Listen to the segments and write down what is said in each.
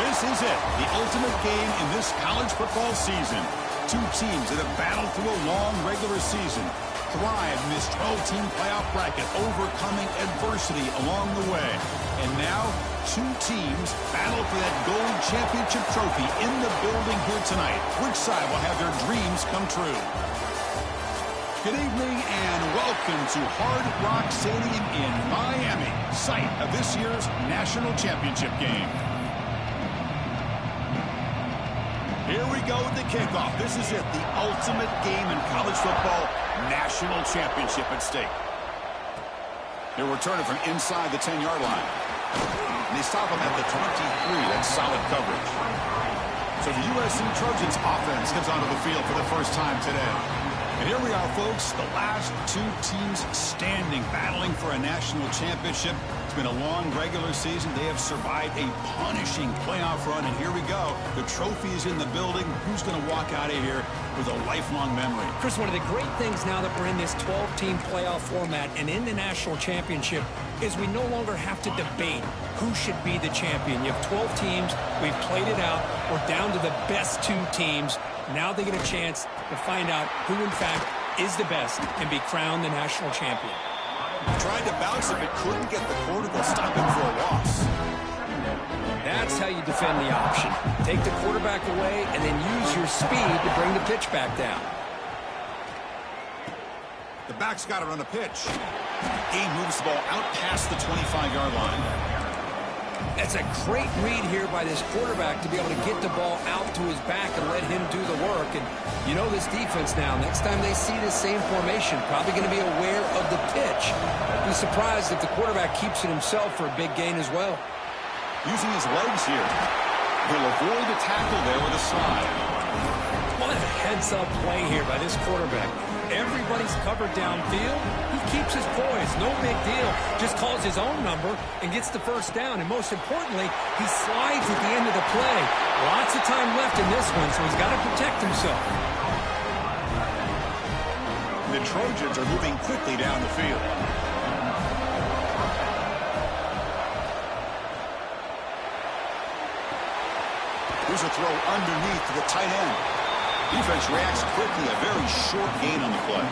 This is it, the ultimate game in this college football season. Two teams that have battled through a long regular season, thrived in this 12-team playoff bracket, overcoming adversity along the way. And now, two teams battle for that gold championship trophy in the building here tonight. Which side will have their dreams come true? Good evening and welcome to Hard Rock Stadium in Miami, site of this year's national championship game. Here we go with the kickoff. This is it, the ultimate game in college football, national championship at stake. They're returning from inside the 10-yard line. And they stop them at the 23. That's solid coverage. So the USC Trojans offense comes onto the field for the first time today. And here we are, folks, the last two teams standing, battling for a national championship. It's been a long regular season. They have survived a punishing playoff run, and here we go. The trophy is in the building. Who's going to walk out of here with a lifelong memory? Chris, one of the great things now that we're in this 12-team playoff format and in the national championship is we no longer have to debate who should be the champion. You have 12 teams. We've played it out. We're down to the best two teams. Now they get a chance to find out who, in fact, is the best and be crowned the national champion. Tried to bounce it, but couldn't get the quarter to stop him for a loss. That's how you defend the option. Take the quarterback away and then use your speed to bring the pitch back down. The back's got to run a pitch. He moves the ball out past the 25-yard line. That's a great read here by this quarterback to be able to get the ball out to his back and let him do the work. And you know this defense now, next time they see this same formation, probably going to be aware of the pitch. Be surprised if the quarterback keeps it himself for a big gain as well. Using his legs here. He'll avoid the tackle there with a slide. What a heads-up play here by this quarterback. Everybody's covered downfield. He keeps his poise. No big deal. Just calls his own number and gets the first down. And most importantly, he slides at the end of the play. Lots of time left in this one, so he's got to protect himself. The Trojans are moving quickly down the field. Here's a throw underneath to the tight end. Defense reacts quickly, a very short gain on the play.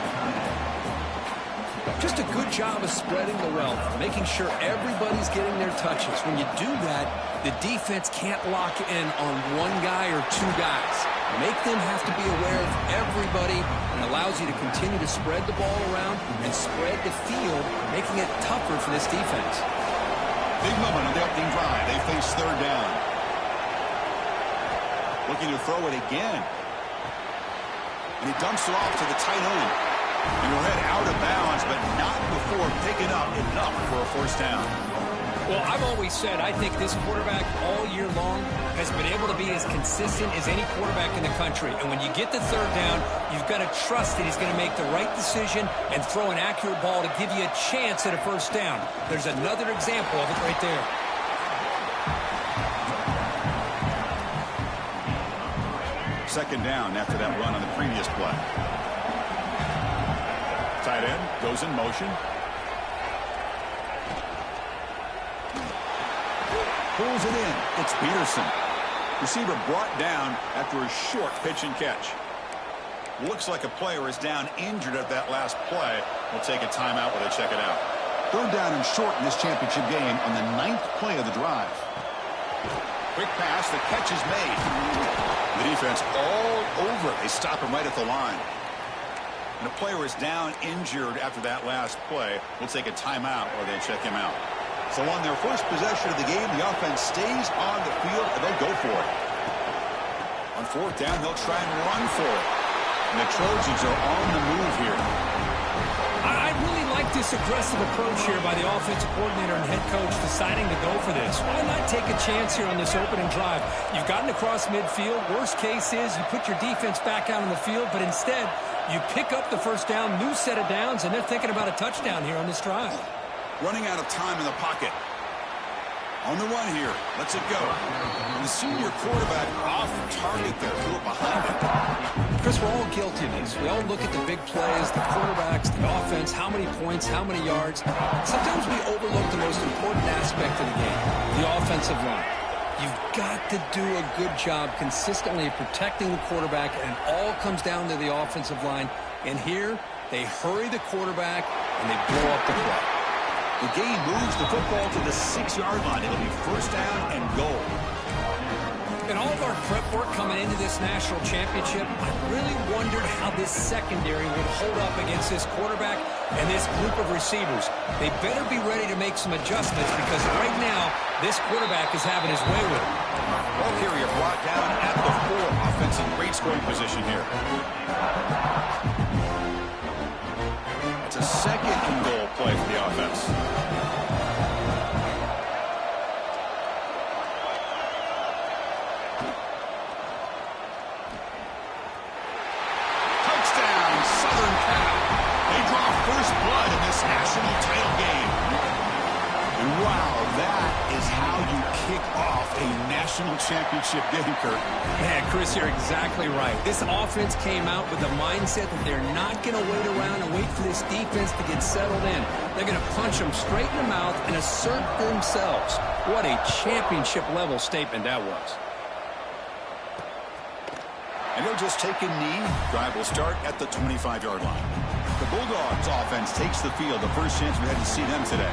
Just a good job of spreading the wealth, making sure everybody's getting their touches. When you do that, the defense can't lock in on one guy or two guys. Make them have to be aware of everybody and allows you to continue to spread the ball around and spread the field, making it tougher for this defense. Big moment on the opening drive. They face third down. Looking to throw it again. And he dumps it off to the tight end. And he'll head out of bounds, but not before picking up enough for a first down. Well, I've always said I think this quarterback all year long has been able to be as consistent as any quarterback in the country. And when you get the third down, you've got to trust that he's going to make the right decision and throw an accurate ball to give you a chance at a first down. There's another example of it right there. Second down after that run on the previous play. Tight end goes in motion. Pulls it in. It's Peterson. Receiver brought down after a short pitch and catch. Looks like a player is down injured at that last play. We'll take a timeout while they check it out. Third down and short in this championship game on the 9th play of the drive. Quick pass. The catch is made. The defense all over it. They stop him right at the line. And a player is down injured after that last play. We'll take a timeout while they check him out. So on their first possession of the game, the offense stays on the field and they'll go for it. On fourth down, they'll try and run for it. And the Trojans are on the move here. I really like this aggressive approach here by the offensive coordinator and head coach deciding to go for this. Why not take a chance here on this opening drive? You've gotten across midfield. Worst case is you put your defense back out on the field, but instead you pick up the first down, new set of downs, and they're thinking about a touchdown here on this drive. Running out of time in the pocket. On the run here. Lets it go. And the senior quarterback off target there. Threw it behind him. Chris, we're all guilty of this. We all look at the big plays, the quarterbacks, the offense, how many points, how many yards. Sometimes we overlook the most important aspect of the game, the offensive line. You've got to do a good job consistently protecting the quarterback, and it all comes down to the offensive line. And here, they hurry the quarterback, and they blow up the play. The game moves the football to the 6-yard line. It'll be first down and goal. In all of our prep work coming into this national championship, I really wondered how this secondary would hold up against this quarterback and this group of receivers. They better be ready to make some adjustments because right now, this quarterback is having his way with it. Well, here you're brought down at the 4. Offense in great scoring position here. It's a second and goal play for the offense. National title game. Wow, that is how you kick off a national championship game, Kurt. Man, Chris, you're exactly right. This offense came out with the mindset that they're not going to wait around and wait for this defense to get settled in. They're going to punch them straight in the mouth and assert themselves. What a championship-level statement that was. And they'll just take a knee. Drive will start at the 25-yard line. The Bulldogs offense takes the field. The first chance we had to see them today.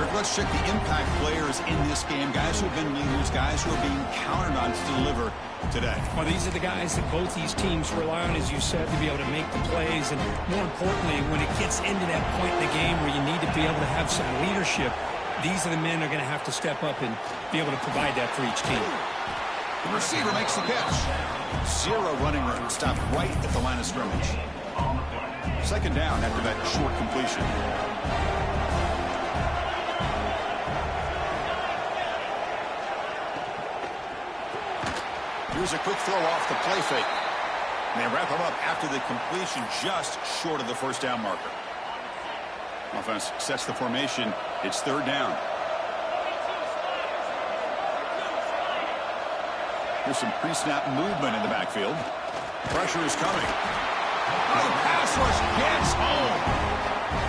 Kirk, let's check the impact players in this game. Guys who have been leaders, guys who are being counted on to deliver today. Well, these are the guys that both these teams rely on, as you said, to be able to make the plays. And more importantly, when it gets into that point in the game where you need to be able to have some leadership, these are the men that are going to have to step up and be able to provide that for each team. The receiver makes the catch. 0 running room. Stopped right at the line of scrimmage. Second down after that short completion. Here's a quick throw off the play fake. And they wrap him up after the completion just short of the first down marker. Offense sets the formation. It's third down. Here's some pre-snap movement in the backfield. Pressure is coming. Oh, pass rush gets home.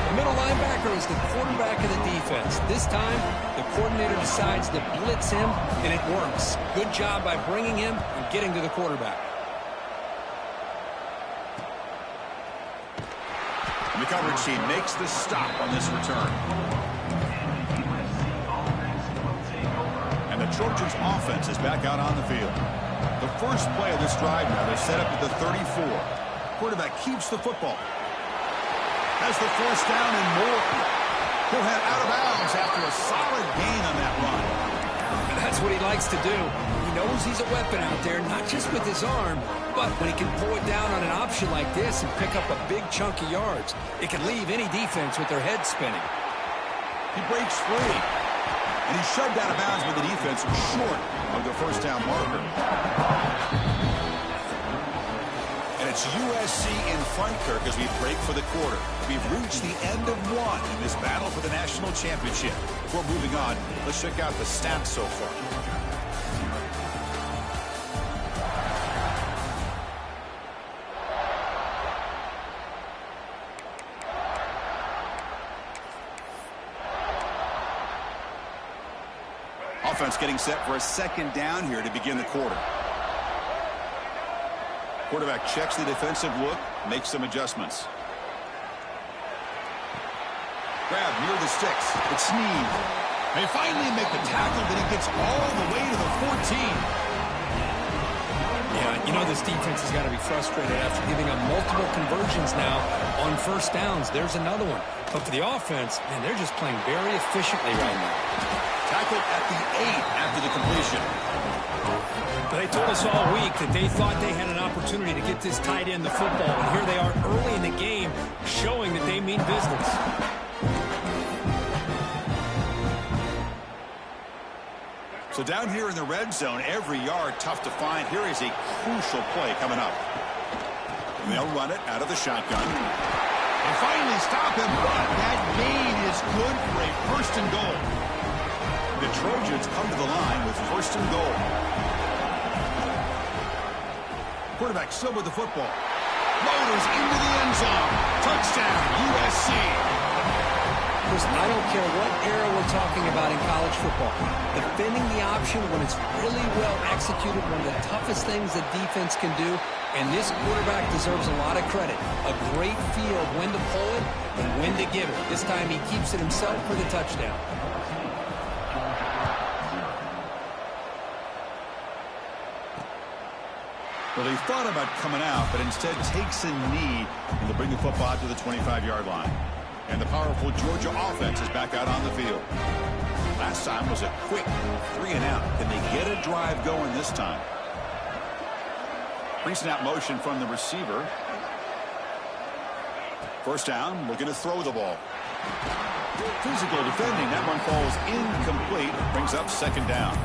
The middle linebacker is the quarterback of the defense. This time, the coordinator decides to blitz him, and it works. Good job by bringing him and getting to the quarterback. And the coverage team makes the stop on this return. And the Trojans' offense is back out on the field. The first play of this drive now, they're set up at the 34. Quarterback keeps the football. Has the first down and more. He'll head out of bounds after a solid gain on that run. And that's what he likes to do. He knows he's a weapon out there, not just with his arm, but when he can pull it down on an option like this and pick up a big chunk of yards, it can leave any defense with their head spinning. He breaks free. And he's shoved out of bounds with the defense short of the first down marker. And it's USC in front, Kirk, as we break for the quarter. We've reached the end of one in this battle for the national championship. Before moving on, let's check out the stats so far. Offense getting set for a second down here to begin the quarter. Quarterback checks the defensive look, makes some adjustments. Grab near the sticks. It's Sneed. They finally make the tackle, but he gets all the way to the 14. Yeah, you know this defense has got to be frustrated after giving up multiple conversions now on first downs. There's another one. But for the offense, man, they're just playing very efficiently right now. Tackled at the 8 after the completion. But they told us all week that they thought they had an opportunity to get this tight end the football. And here they are early in the game showing that they mean business. So down here in the red zone, every yard tough to find. Here is a crucial play coming up. And they'll run it out of the shotgun. And finally stop him, but that gain is good for a first and goal. The Trojans come to the line with first and goal. Quarterback still with the football. Motors into the end zone. Touchdown, USC. Chris, I don't care what era we're talking about in college football. Defending the option when it's really well executed, one of the toughest things that defense can do, and this quarterback deserves a lot of credit. A great feel of when to pull it and when to give it. This time he keeps it himself for the touchdown. Well, he thought about coming out, but instead takes a knee, and they'll bring the football out to the 25-yard line. And the powerful Georgia offense is back out on the field. Last time was a quick 3-and-out. Can they get a drive going this time? Pre-snap motion from the receiver. First down, looking to throw the ball. Physical defending. That one falls incomplete. Brings up second down.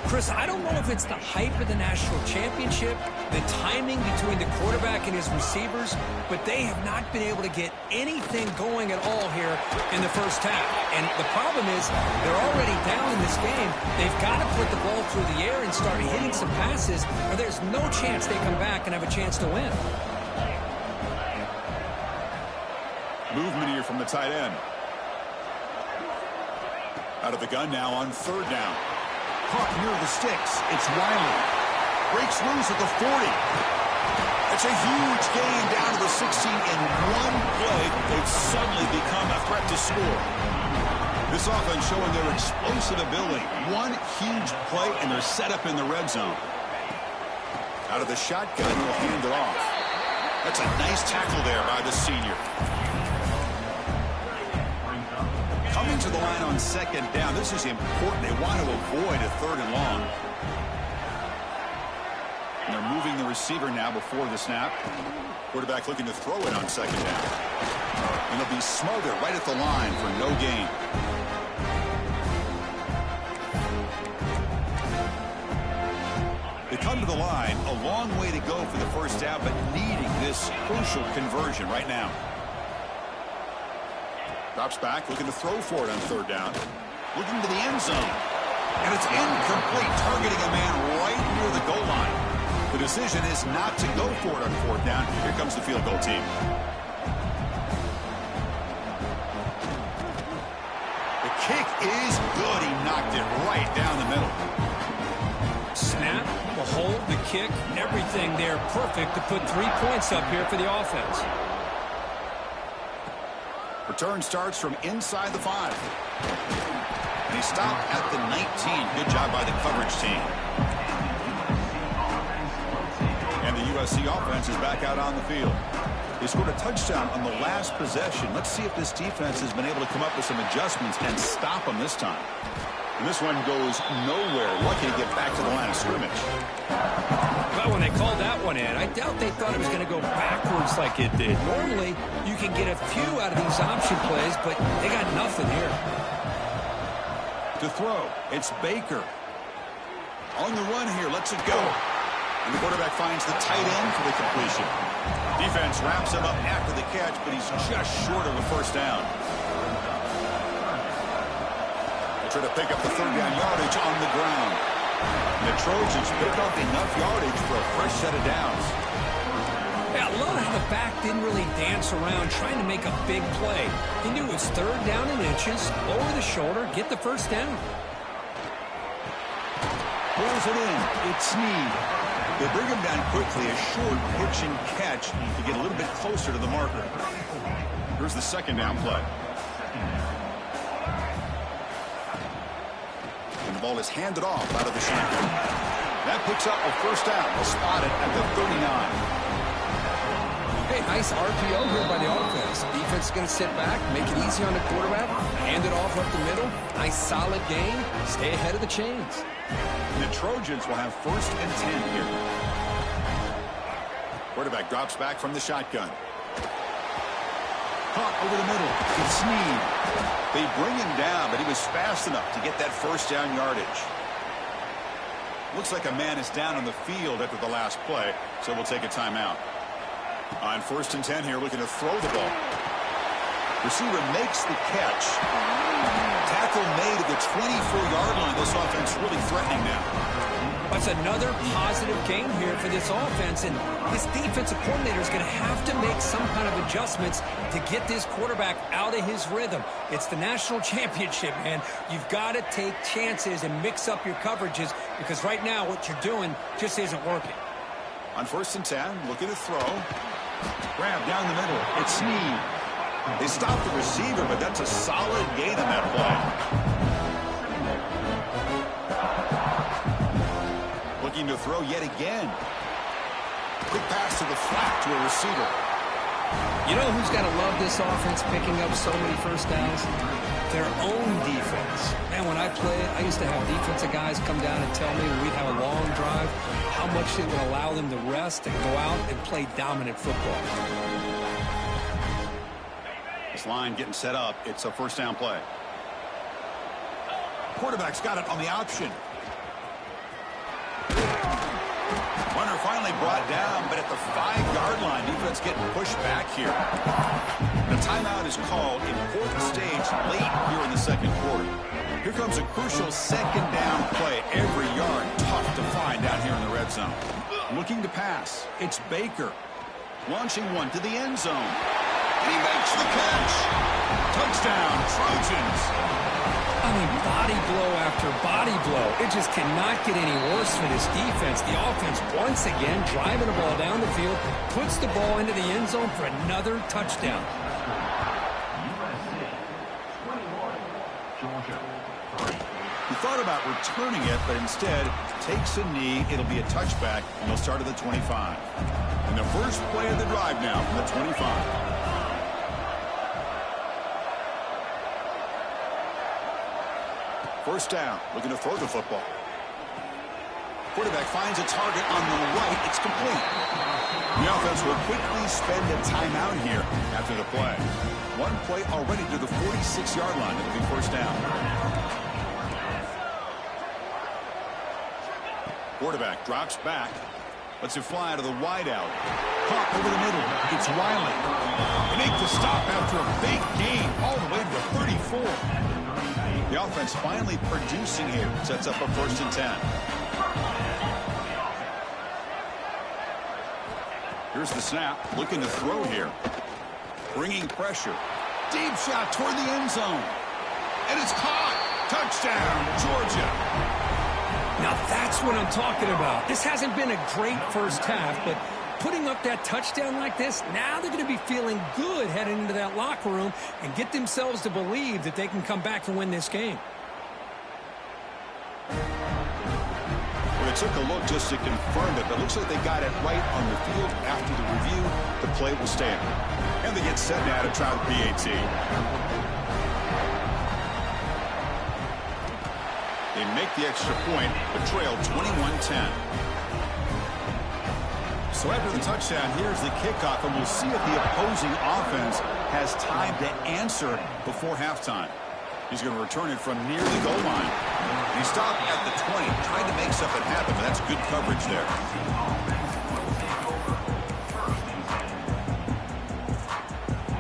Chris, I don't know if it's the hype of the national championship, the timing between the quarterback and his receivers, but they have not been able to get anything going at all here in the first half. And the problem is they're already down in this game. They've got to put the ball through the air and start hitting some passes, or there's no chance they come back and have a chance to win. Movement here from the tight end. Out of the gun now on third down. Caught near the sticks. It's Wiley. Breaks loose at the 40. It's a huge gain down to the 16 in one play. They've suddenly become a threat to score. This offense showing their explosive ability. One huge play, and they're set up in the red zone. Out of the shotgun, he'll hand it off. That's a nice tackle there by the senior. Coming to the line on second down. This is important. They want to avoid a third and long. And they're moving the receiver now before the snap. Quarterback looking to throw it on second down. And it'll be smothered right at the line for no gain. They come to the line. A long way to go for the first down, but needing this crucial conversion right now. Drops back, looking to throw for it on third down. Looking to the end zone. And it's incomplete, targeting a man right near the goal line. The decision is not to go for it on fourth down. Here comes the field goal team. The kick is good. He knocked it right down the middle. Snap, the hold, the kick, everything there perfect to put 3 points up here for the offense. Return starts from inside the 5. And he stopped at the 19. Good job by the coverage team. And the USC offense is back out on the field. They scored a touchdown on the last possession. Let's see if this defense has been able to come up with some adjustments and stop them this time. And this one goes nowhere. Lucky to get back to the line of scrimmage. Well, when they called that one in, I doubt they thought it was going to go backwards like it did. Normally, you can get a few out of these option plays, but they got nothing here. To throw, it's Baker. On the run here, lets it go. And the quarterback finds the tight end for the completion. Defense wraps him up after the catch, but he's just short of a first down. They try to pick up the third down yardage on the ground. And the Trojans pick up enough yardage for a fresh set of downs. Yeah, I love how the back didn't really dance around trying to make a big play. He knew it was third down in inches, lower the shoulder, get the first down. Pulls it in. It's Snead. They bring him down quickly, a short pitch and catch to get a little bit closer to the marker. Here's the second down play. And the ball is handed off out of the shotgun. That picks up a first down. Spotted at the 39. Hey, nice RPO here by the offense. Defense is going to sit back, make it easy on the quarterback, hand it off up the middle. Nice solid gain. Stay ahead of the chains. And the Trojans will have first and 10 here. Quarterback drops back from the shotgun. Caught over the middle. It's Snead. They bring him down, but he was fast enough to get that first down yardage. Looks like a man is down on the field after the last play, so we'll take a timeout. On first and 10 here, looking to throw the ball. Receiver makes the catch. Tackle made at the 24-yard line. This offense really threatening now. That's another positive game here for this offense, and this defensive coordinator is going to have to make some kind of adjustments to get this quarterback out of his rhythm. It's the national championship, man. You've got to take chances and mix up your coverages because right now what you're doing just isn't working. On 1st and 10, looking to throw. Grab down the middle. It's Snead. They stop the receiver, but that's a solid gain on that play. Looking to throw yet again. Quick pass to the flat to a receiver. You know who's got to love this offense picking up so many first downs? Their own defense. Man, when I played, I used to have defensive guys come down and tell me when we'd have a long drive how much it would allow them to rest and go out and play dominant football. This line getting set up. It's a 1st down play. Quarterback's got it on the option. Runner finally brought down, but at the 5-yard line, defense getting pushed back here. The timeout is called. Important stage late here in the 2nd quarter. Here comes a crucial 2nd down play. Every yard tough to find down here in the red zone. Looking to pass. It's Baker. Launching one to the end zone. And he makes the catch. Touchdown, Trojans. I mean, body blow after body blow. It just cannot get any worse for this defense. The offense, once again, driving the ball down the field, puts the ball into the end zone for another touchdown. He thought about returning it, but instead takes a knee. It'll be a touchback, and they'll start at the 25. And the first play of the drive now from the 25. First down, looking to throw the football. Quarterback finds a target on the right. It's complete. The offense will quickly spend a timeout here after the play. One play already to the 46-yard line. It'll be 1st down. Quarterback drops back. Lets it fly to the wideout. Caught over the middle. It's Wiley. They make the stop after a big gain all the way to the 34. The offense finally producing here. Sets up a 1st and 10. Here's the snap. Looking to throw here. Bringing pressure. Deep shot toward the end zone. And it's caught. Touchdown, Georgia. Now that's what I'm talking about. This hasn't been a great first half, but putting up that touchdown like this, now they're going to be feeling good heading into that locker room and get themselves to believe that they can come back and win this game. Well, they took a look just to confirm it, but it looks like they got it right on the field. After the review, the play will stand. And they get set now to try the PAT. They make the extra point, but trail 21-10. So after the touchdown, here's the kickoff, and we'll see if the opposing offense has time to answer before halftime. He's going to return it from near the goal line. He stopped at the 20, trying to make something happen, but that's good coverage there.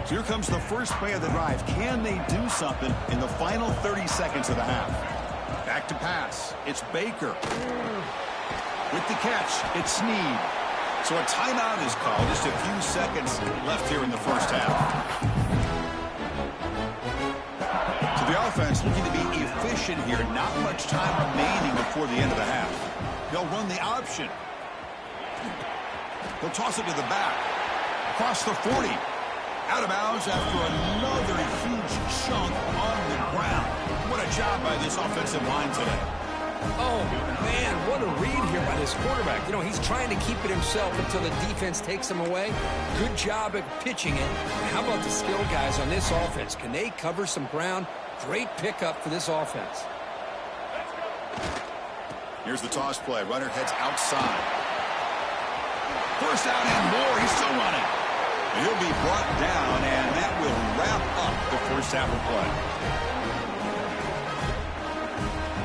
So here comes the first play of the drive. Can they do something in the final 30 seconds of the half? Back to pass. It's Baker. With the catch, it's Snead. So a timeout is called. Just a few seconds left here in the first half. So the offense looking to be efficient here. Not much time remaining before the end of the half. They'll run the option. They'll toss it to the back. Across the 40. Out of bounds after another huge chunk on the ground. What a job by this offensive line today. Oh, man, what a read here by this quarterback. You know, he's trying to keep it himself until the defense takes him away. Good job at pitching it. How about the skill guys on this offense? Can they cover some ground? Great pickup for this offense. Here's the toss play. Runner heads outside. First down and more. He's still running. And he'll be brought down, and that will wrap up the first half of play.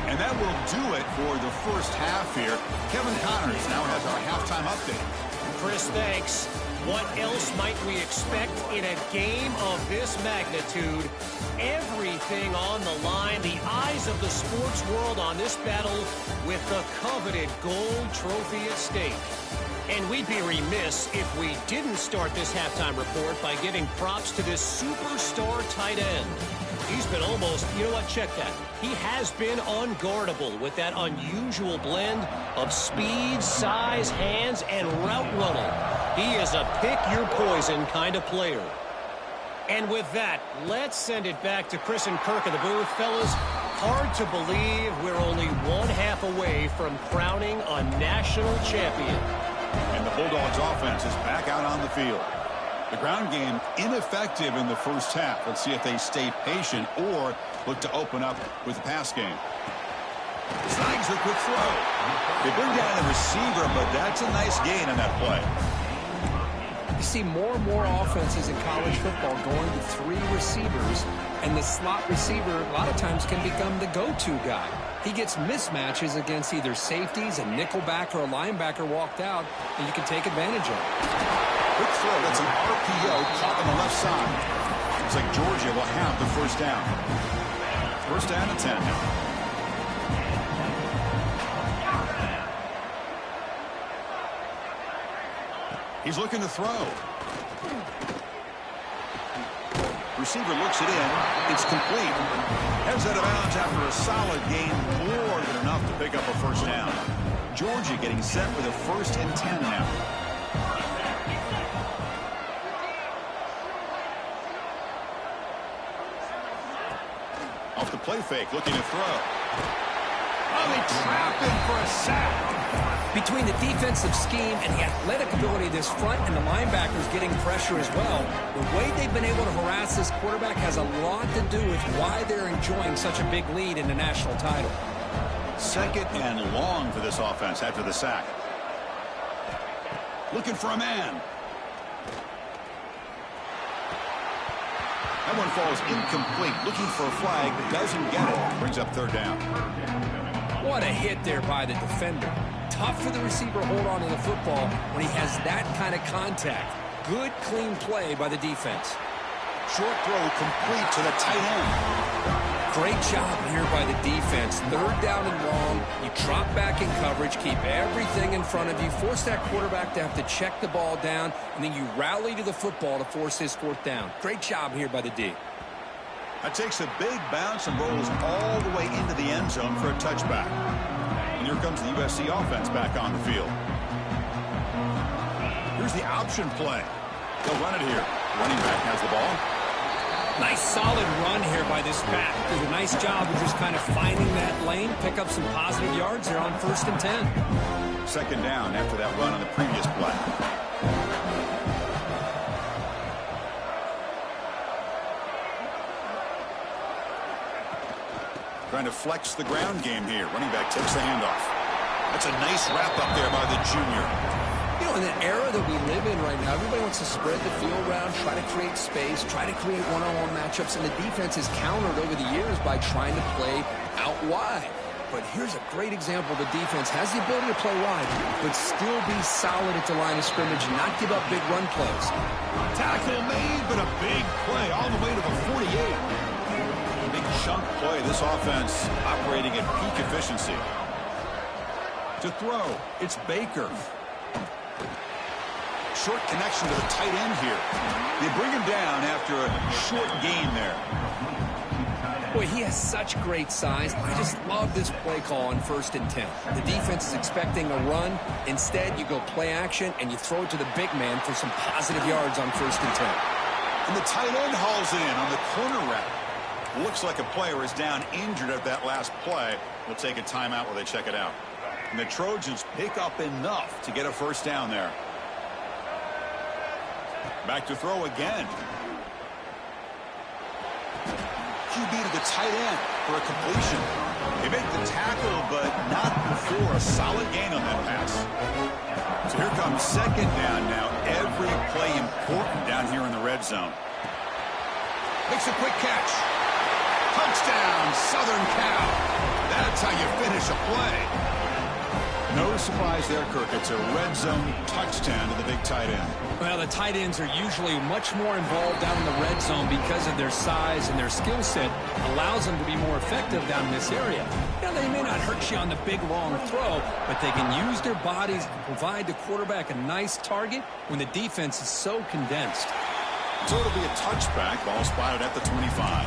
And that will do it for the first half here. Kevin Connors now has our halftime update. Chris, thanks. What else might we expect in a game of this magnitude? Everything on the line, the eyes of the sports world on this battle with the coveted gold trophy at stake. And we'd be remiss if we didn't start this halftime report by giving props to this superstar tight end. He's been almost, you know what, check that. He has been unguardable with that unusual blend of speed, size, hands, and route running. He is a pick-your-poison kind of player. And with that, let's send it back to Chris and Kirk in the booth. Fellas, hard to believe we're only one half away from crowning a national champion. And the Bulldogs offense is back out on the field. The ground game ineffective in the first half. Let's see if they stay patient or look to open up with the pass game. Snags a quick throw. They bring down the receiver, but that's a nice gain on that play. You see more and more offenses in college football going to 3 receivers, and the slot receiver a lot of times can become the go-to guy. He gets mismatches against either safeties, a nickelback, or a linebacker walked out, and you can take advantage of it. Quick throw. That's an RPO caught on the left side. Looks like Georgia will have the first down. First down and 10 now. He's looking to throw. Receiver looks it in. It's complete. Heads out of bounds after a solid gain, more than enough to pick up a first down. Georgia getting set with a 1st and 10 now. Off the play fake, looking to throw. Oh, they trap him for a sack. Between the defensive scheme and the athletic ability of this front and the linebackers getting pressure as well, the way they've been able to harass this quarterback has a lot to do with why they're enjoying such a big lead in the national title. 2nd and long for this offense after the sack. Looking for a man. That one falls incomplete. Looking for a flag. Doesn't get it. Brings up 3rd down. What a hit there by the defender. Tough for the receiver to hold on to the football when he has that kind of contact. Good, clean play by the defense. Short throw complete to the tight end. Great job here by the defense. 3rd down and long. You drop back in coverage, keep everything in front of you, force that quarterback to have to check the ball down, and then you rally to the football to force his 4th down. Great job here by the D. That takes a big bounce and rolls all the way into the end zone for a touchback. And here comes the USC offense back on the field. Here's the option play. They'll run it here. Running back has the ball. Nice solid run here by this back. Did a nice job of just kind of finding that lane, pick up some positive yards there on 1st and 10. 2nd down after that run on the previous play. Trying to flex the ground game here. Running back takes the handoff. That's a nice wrap up there by the junior. You know, in the era that we live in right now, everybody wants to spread the field around, try to create space, try to create one-on-one matchups, and the defense has countered over the years by trying to play out wide. But here's a great example. The defense has the ability to play wide, but still be solid at the line of scrimmage and not give up big run plays. Tackle made, but a big play all the way to the 48. Big chunk play. This offense operating at peak efficiency. To throw, it's Baker. Short connection to the tight end here. They bring him down after a short gain there. Boy, he has such great size. I just love this play call on 1st and 10. The defense is expecting a run. Instead, you go play action, and you throw it to the big man for some positive yards on 1st and 10. And the tight end hauls in on the corner route. Looks like a player is down injured at that last play. We'll take a timeout while they check it out. And the Trojans pick up enough to get a 1st down there. Back to throw again. QB to the tight end for a completion. They make the tackle, but not before a solid gain on that pass. So here comes 2nd down now. Every play important down here in the red zone. Makes a quick catch. Touchdown, Southern Cal. That's how you finish a play. No surprise there, Kirk. It's a red zone touchdown to the big tight end. Well, the tight ends are usually much more involved down in the red zone because of their size and their skill set allows them to be more effective down in this area. Now, they may not hurt you on the big, long throw, but they can use their bodies to provide the quarterback a nice target when the defense is so condensed. So it'll be a touchback. Ball spotted at the 25.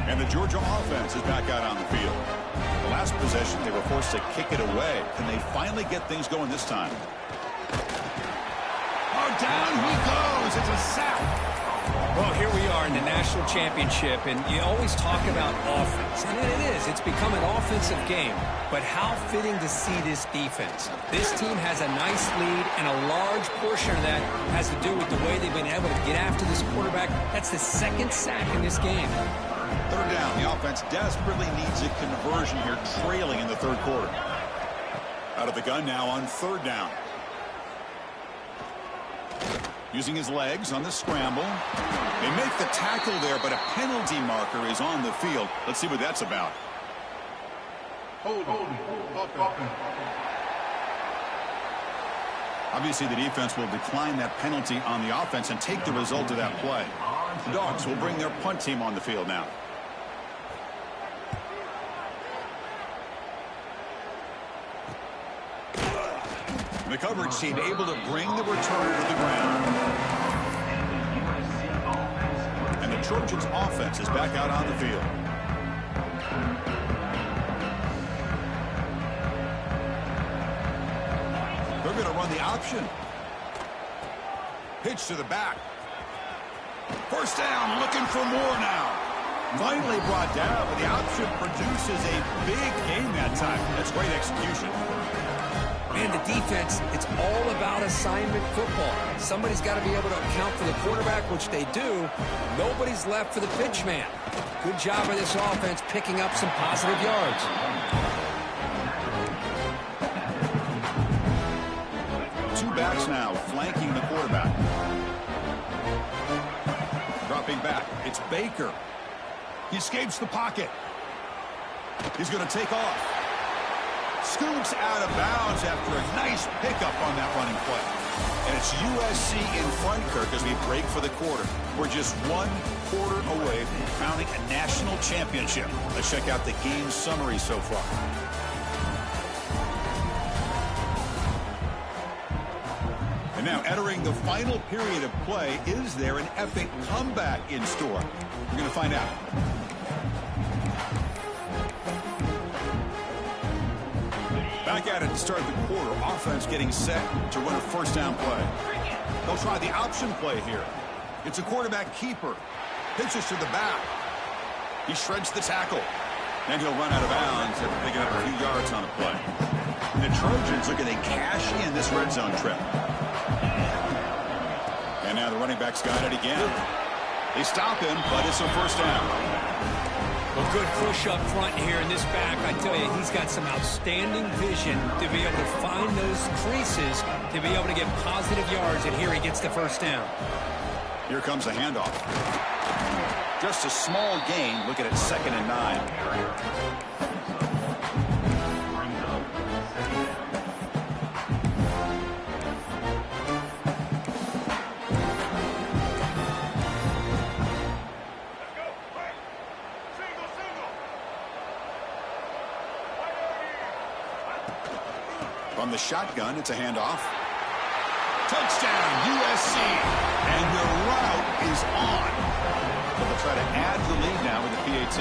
And the Georgia offense is back out on the field. The last possession, they were forced to kick it away. Can they finally get things going this time? Oh, down he goes. It's a sack. Well, here we are in the national championship, and you always talk about offense. And it is. It's become an offensive game. But how fitting to see this defense. This team has a nice lead, and a large portion of that has to do with the way they've been able to get after this quarterback. That's the second sack in this game. Third down. The offense desperately needs a conversion here, trailing in the third quarter. Out of the gun now on third down. Using his legs on the scramble. They make the tackle there, but a penalty marker is on the field. Let's see what that's about. Obviously, the defense will decline that penalty on the offense and take the result of that play. The Dogs will bring their punt team on the field now. The coverage team able to bring the returner to the ground. And the Trojans offense is back out on the field. They're going to run the option. Pitch to the back. First down, looking for more now. Finally brought down, but the option produces a big gain that time. That's great execution. Man, the defense, it's all about assignment football. Somebody's got to be able to account for the quarterback, which they do. Nobody's left for the pitch man. Good job by this offense picking up some positive yards. Two backs now flanking the quarterback. Dropping back. It's Baker. He escapes the pocket. He's going to take off. Scoots out of bounds after a nice pickup on that running play. And it's USC in front, Kirk, as we break for the quarter. We're just 1 quarter away from crowning a national championship. Let's check out the game summary so far. And now entering the final period of play, is there an epic comeback in store? We're going to find out. Back at it to start the quarter. Offense getting set to run a first down play. They'll try the option play here. It's a quarterback keeper. Pitches to the back. He shreds the tackle. And he'll run out of bounds after picking up a few yards on the play. And the Trojans looking to cash in this red zone trip. And now the running back's got it again. They stop him, but it's a first down. A good push up front here in this back. I tell you, he's got some outstanding vision to be able to find those creases, to be able to get positive yards, and here he gets the first down. Here comes a handoff. Just a small gain. Looking at 2nd and 9. From the shotgun, it's a handoff. Touchdown, USC. And the route is on. But they'll try to add the lead now with the PAT.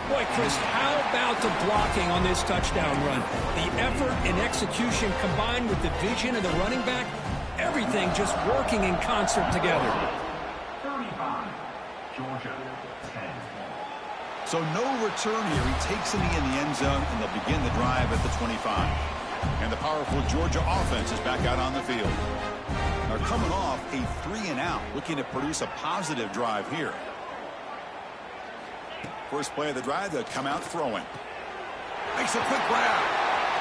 Boy, Chris, how about the blocking on this touchdown run? The effort and execution combined with the vision of the running back, everything just working in concert together. 35, Georgia, 10. So no return here. He takes it in the end zone, and they'll begin the drive at the 25. And the powerful Georgia offense is back out on the field. They're coming off a 3-and-out, looking to produce a positive drive here. First play of the drive, they'll come out throwing. Makes a quick grab.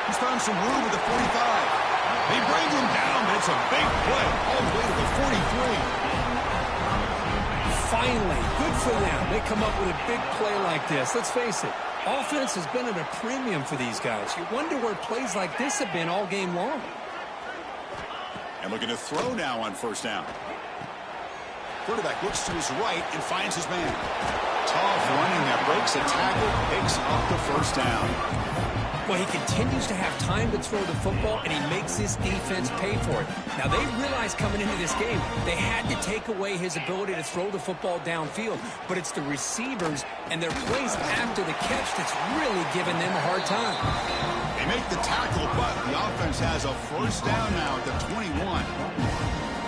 He's found some room at the 45. They bring him down, but it's a big play all the way to the 43. Finally, good for them. They come up with a big play like this. Let's face it, Offense has been at a premium for these guys. You wonder where plays like this have been all game long. And looking to throw now on first down. Quarterback looks to his right and finds his man. Tough running that breaks a tackle, picks up the first down. Well, he continues to have time to throw the football, and he makes this defense pay for it. Now, they realized coming into this game they had to take away his ability to throw the football downfield, but it's the receivers and their plays after the catch that's really giving them a hard time. They make the tackle, but the offense has a first down now at the 21.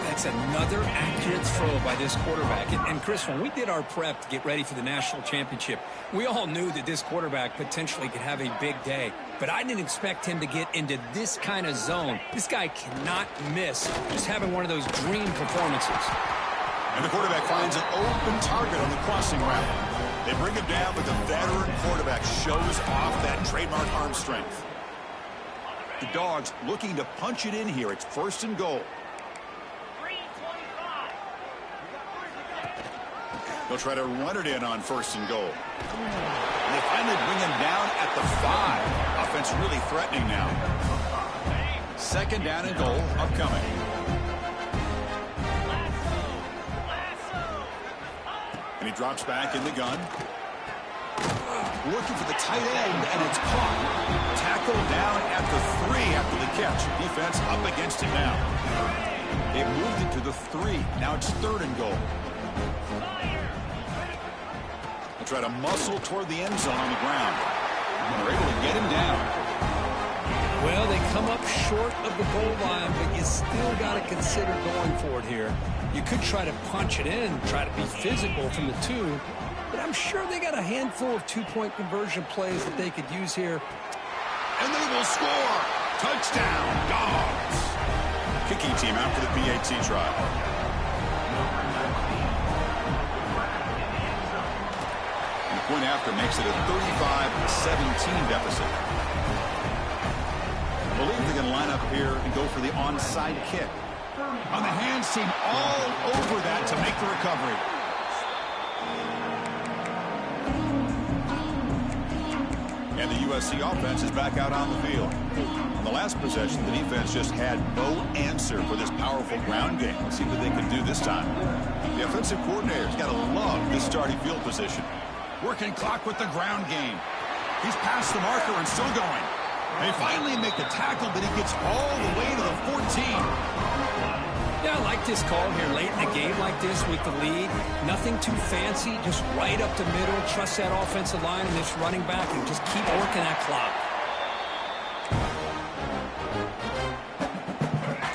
That's another accurate throw by this quarterback. And Chris, when we did our prep to get ready for the national championship, we all knew that this quarterback potentially could have a big day. But I didn't expect him to get into this kind of zone. This guy cannot miss just having one of those dream performances. And the quarterback finds an open target on the crossing route. They bring him down, but the veteran quarterback shows off that trademark arm strength. The Dogs looking to punch it in here. It's first and goal. They'll try to run it in on first and goal. And they finally bring him down at the 5. Offense really threatening now. Second down and goal upcoming. And he drops back in the gun. Looking for the tight end, and it's caught. Tackled down at the 3 after the catch. Defense up against it now. They've moved it to the 3. Now it's third and goal. Try to muscle toward the end zone on the ground. And they're able to get him down. Well, they come up short of the goal line, but you still got to consider going for it here. You could try to punch it in, try to be physical from the 2, but I'm sure they got a handful of two-point conversion plays that they could use here. And they will score! Touchdown, Dogs! Kicking team out for the PAT trial. Point after makes it a 35-17 deficit. I believe they're going to line up here and go for the onside kick. On the hands team all over that to make the recovery. And the USC offense is back out on the field. On the last possession, the defense just had no answer for this powerful ground game. Let's see what they can do this time. The offensive coordinator's got to love this starting field position. Working clock with the ground game. He's past the marker and still going. They finally make the tackle, but he gets all the way to the 14. Yeah, I like this call here late in a game like this with the lead. Nothing too fancy, just right up the middle. Trust that offensive line and this running back and just keep working that clock.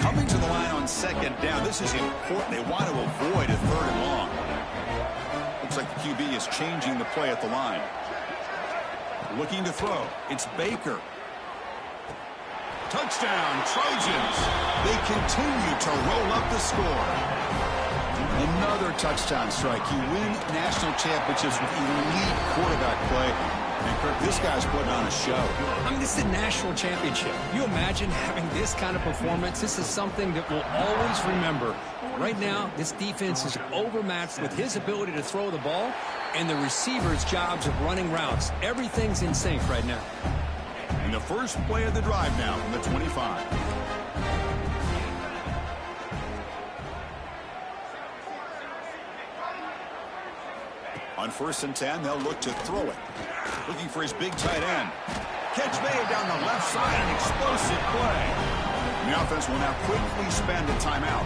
Coming to the line on second down. This is important. They want to avoid a third and long. Looks like the QB is changing the play at the line. Looking to throw. It's Baker. Touchdown, Trojans. They continue to roll up the score. Another touchdown strike. You win national championships with elite quarterback play. And Kirk, this guy's putting on a show. I mean, this is a national championship. You imagine having this kind of performance? This is something that we'll always remember. Right now, this defense is overmatched with his ability to throw the ball and the receivers' jobs of running routes. Everything's in sync right now. And the first play of the drive now from the 25. On first and 10, they'll look to throw it. Looking for his big tight end. Catch made down the left side, an explosive play. And the offense will now quickly spend a timeout.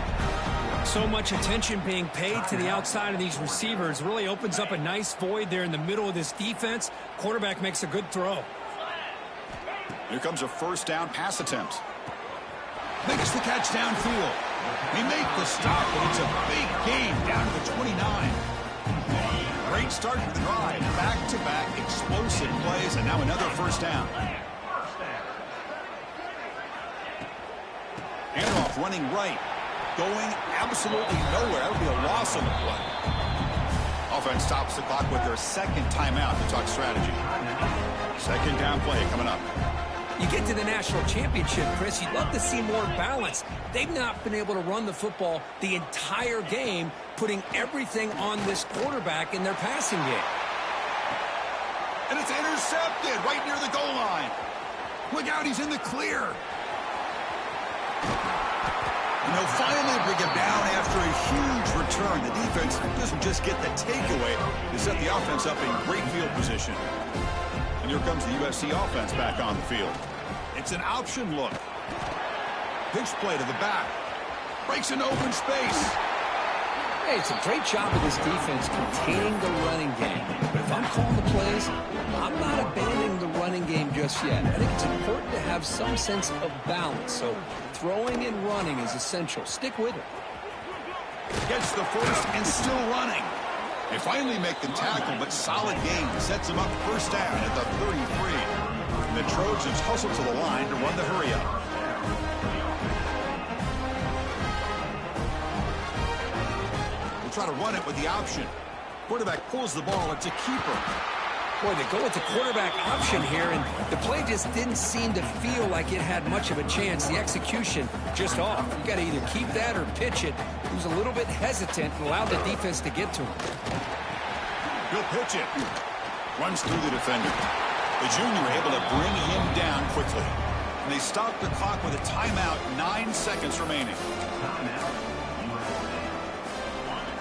So much attention being paid to the outside of these receivers really opens up a nice void there in the middle of this defense. Quarterback makes a good throw. Here comes a first down pass attempt. Makes the catch downfield. They make the stop, but it's a big gain down to the 29. Great start to the drive. Back-to-back explosive plays, and now another first down. Handoff running right. Going absolutely nowhere. That would be a loss on the play. Offense stops the clock with their second timeout to talk strategy. Second down play coming up. You get to the national championship, Chris, you'd love to see more balance. They've not been able to run the football the entire game, putting everything on this quarterback in their passing game. And it's intercepted right near the goal line. Look out, he's in the clear. And they'll finally bring him down after a huge return. The defense doesn't just get the takeaway. They set the offense up in great field position. And here comes the USC offense back on the field. It's an option look. Pitch play to the back. Breaks an open space. Hey, it's a great job of this defense containing the running game. But if I'm calling the plays, I'm not abandoning the running game just yet. I think it's important to have some sense of balance. So throwing and running is essential. Stick with it. Gets the first and still running. They finally make the tackle, but solid gain sets them up first down at the 33. And the Trojans hustle to the line to run the hurry-up. Try to run it with the option. Quarterback pulls the ball. It's a keeper. Boy, they go with the quarterback option here, and the play just didn't seem to feel like it had much of a chance. The execution just off. You got to either keep that or pitch it. He was a little bit hesitant and allowed the defense to get to him. He'll pitch it. Runs through the defender. The junior able to bring him down quickly. And they stop the clock with a timeout. 9 seconds remaining.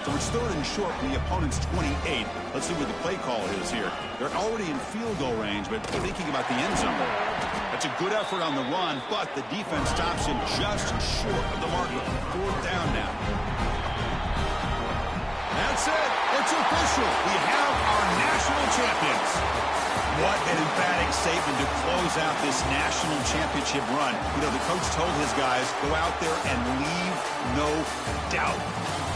So it's third and short from the opponent's 28. Let's see what the play call is here. They're already in field goal range, but thinking about the end zone. That's a good effort on the run, but the defense stops him just short of the marker. Fourth down now. That's it. It's official. We have our national champions. What an emphatic statement to close out this national championship run. You know, the coach told his guys, go out there and leave no doubt.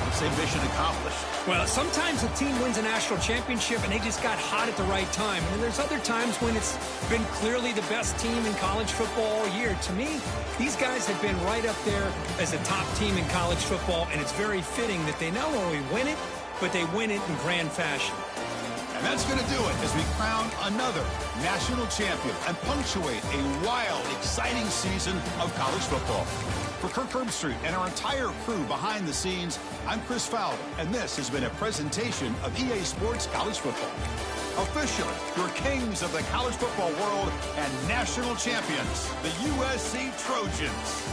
Say mission accomplished. Well, sometimes a team wins a national championship and they just got hot at the right time. And then there's other times when it's been clearly the best team in college football all year. To me, these guys have been right up there as the top team in college football, and it's very fitting that they not only win it, but they win it in grand fashion. And that's going to do it as we crown another national champion and punctuate a wild, exciting season of college football. For Kirk Herbstreit and our entire crew behind the scenes, I'm Chris Fowler, and this has been a presentation of EA Sports College Football. Officially, your kings of the college football world and national champions, the USC Trojans.